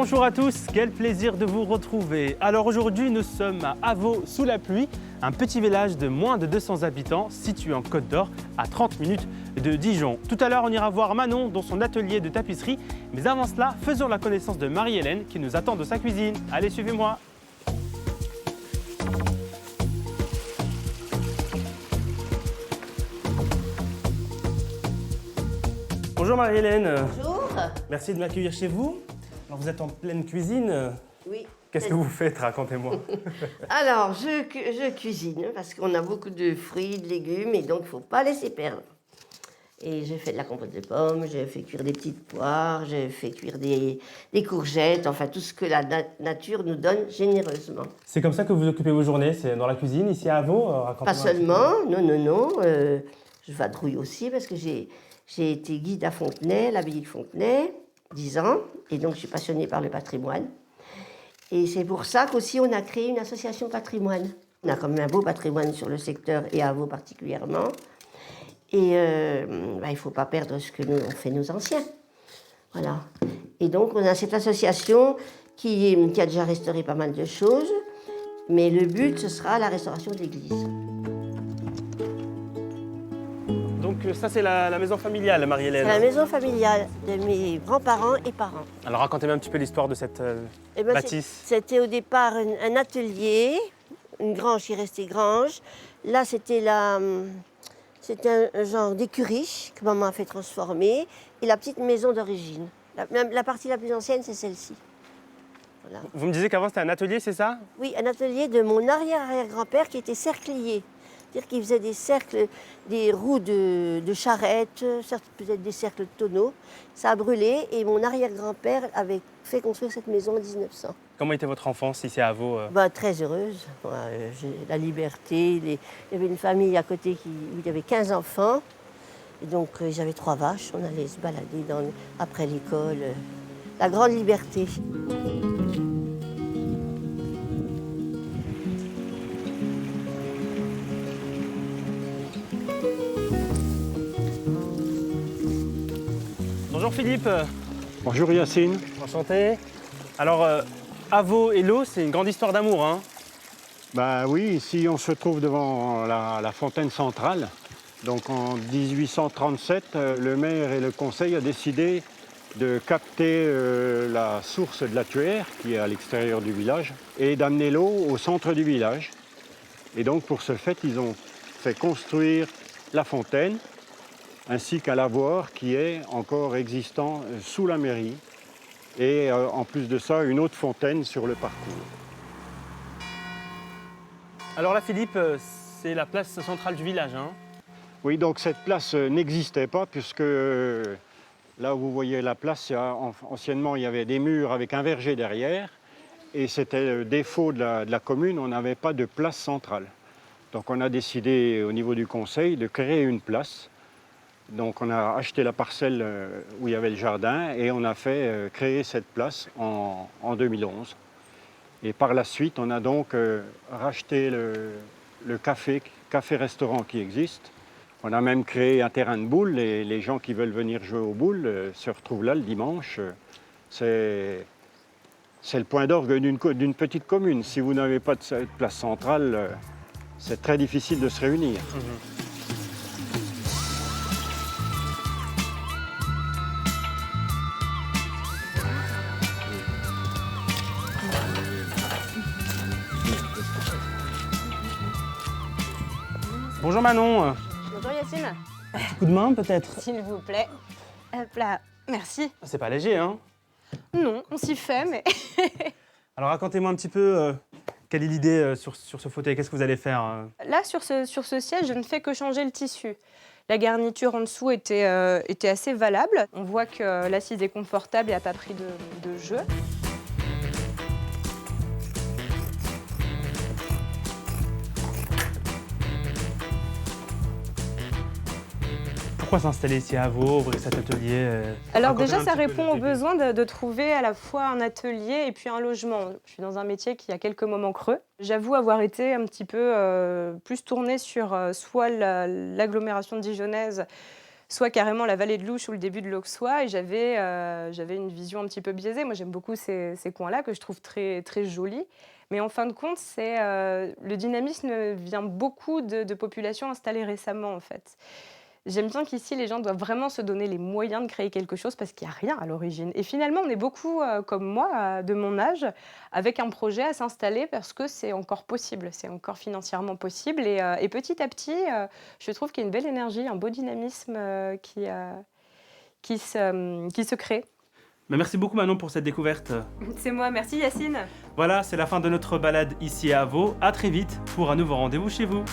Bonjour à tous, quel plaisir de vous retrouver. Alors aujourd'hui, nous sommes à Avaux sous la pluie, un petit village de moins de 200 habitants situé en Côte d'Or, à 30 minutes de Dijon. Tout à l'heure, on ira voir Manon dans son atelier de tapisserie. Mais avant cela, faisons la connaissance de Marie-Hélène qui nous attend dans sa cuisine. Allez, suivez-moi. Bonjour Marie-Hélène. Bonjour. Merci de m'accueillir chez vous. Alors vous êtes en pleine cuisine. Oui. Qu'est-ce que vous faites? Racontez-moi. Alors, je cuisine parce qu'on a beaucoup de fruits, de légumes et donc il ne faut pas laisser perdre. Et je fais de la compote de pommes, je fais cuire des petites poires, je fais cuire des courgettes, enfin tout ce que la nature nous donne généreusement. C'est comme ça que vous occupez vos journées? C'est dans la cuisine, ici à Avaux? Pas seulement, non. Je vadrouille aussi parce que j'ai été guide à Fontenay, l'abbaye de Fontenay, 10 ans, et donc je suis passionnée par le patrimoine. Et c'est pour ça qu'aussi on a créé une association patrimoine. On a quand même un beau patrimoine sur le secteur et à Avaux particulièrement. Et il ne faut pas perdre ce que nous ont fait nos anciens. Voilà. Et donc on a cette association qui a déjà restauré pas mal de choses, mais le but ce sera la restauration de l'église. Donc ça c'est la maison familiale, Marie-Hélène. C'est la maison familiale de mes grands-parents et parents. Alors racontez-moi un petit peu l'histoire de cette bâtisse. C'était au départ un atelier, une grange qui restait grange. Là c'était un genre d'écurie que maman a fait transformer et la petite maison d'origine. La partie la plus ancienne c'est celle-ci. Voilà. Vous me disiez qu'avant c'était un atelier, c'est ça? Oui, un atelier de mon arrière-arrière-grand-père qui était cerclier. C'est-à-dire qu'il faisait des cercles, des roues de charrettes, peut-être des cercles de tonneaux. Ça a brûlé et mon arrière-grand-père avait fait construire cette maison en 1900. Comment était votre enfance ici à Avaux? Très heureuse. La liberté. Il y avait une famille à côté où il y avait 15 enfants. Et donc j'avais 3 vaches. On allait se balader après l'école. La grande liberté. Bonjour Philippe. Bonjour Yacine. Enchanté. Alors Avaux et l'eau, c'est une grande histoire d'amour, hein? Bah oui, ici on se trouve devant la fontaine centrale. Donc en 1837, le maire et le conseil ont décidé de capter la source de la Tuère, qui est à l'extérieur du village, et d'amener l'eau au centre du village. Et donc pour ce fait, ils ont fait construire la fontaine, ainsi qu'un lavoir qui est encore existant sous la mairie. Et en plus de ça, une autre fontaine sur le parcours. Alors là Philippe, c'est la place centrale du village, hein? Oui, donc cette place n'existait pas puisque là où vous voyez la place, anciennement il y avait des murs avec un verger derrière et c'était le défaut de la commune, on n'avait pas de place centrale. Donc on a décidé au niveau du conseil de créer une place. Donc on a acheté la parcelle où il y avait le jardin et on a fait créer cette place en 2011. Et par la suite, on a donc racheté le café-restaurant qui existe. On a même créé un terrain de boules et les gens qui veulent venir jouer aux boules se retrouvent là le dimanche. C'est le point d'orgue d'une petite commune. Si vous n'avez pas de place centrale, c'est très difficile de se réunir. Bonjour Manon. Bonjour Yacine. Coup de main peut-être? S'il vous plaît. Hop là, merci. C'est pas léger, hein? Non, on s'y fait, mais... Alors racontez-moi un petit peu quelle est l'idée sur ce fauteuil, qu'est-ce que vous allez faire? Là, sur ce siège, je ne fais que changer le tissu. La garniture en dessous était assez valable. On voit que l'assise est confortable et n'a pas pris de jeu. Pourquoi s'installer ici à Avaux, ouvrir cet atelier? Alors Racontez-moi déjà, un ça petit peu répond le au début. besoin de trouver à la fois un atelier et puis un logement. Je suis dans un métier qui a quelques moments creux. J'avoue avoir été un petit peu plus tournée sur soit l'agglomération dijonnaise, soit carrément la vallée de l'Ouche ou le début de l'Auxois, et j'avais une vision un petit peu biaisée. Moi, j'aime beaucoup ces coins-là, que je trouve très, très jolis. Mais en fin de compte, le dynamisme vient beaucoup de populations installées récemment, en fait. J'aime bien qu'ici, les gens doivent vraiment se donner les moyens de créer quelque chose parce qu'il n'y a rien à l'origine. Et finalement, on est beaucoup, comme moi, de mon âge, avec un projet à s'installer parce que c'est encore possible, c'est encore financièrement possible. Et petit à petit, je trouve qu'il y a une belle énergie, un beau dynamisme qui se crée. Mais merci beaucoup Manon pour cette découverte. C'est moi, merci Yacine. Voilà, c'est la fin de notre balade ici à Avaux. À très vite pour un nouveau rendez-vous chez vous.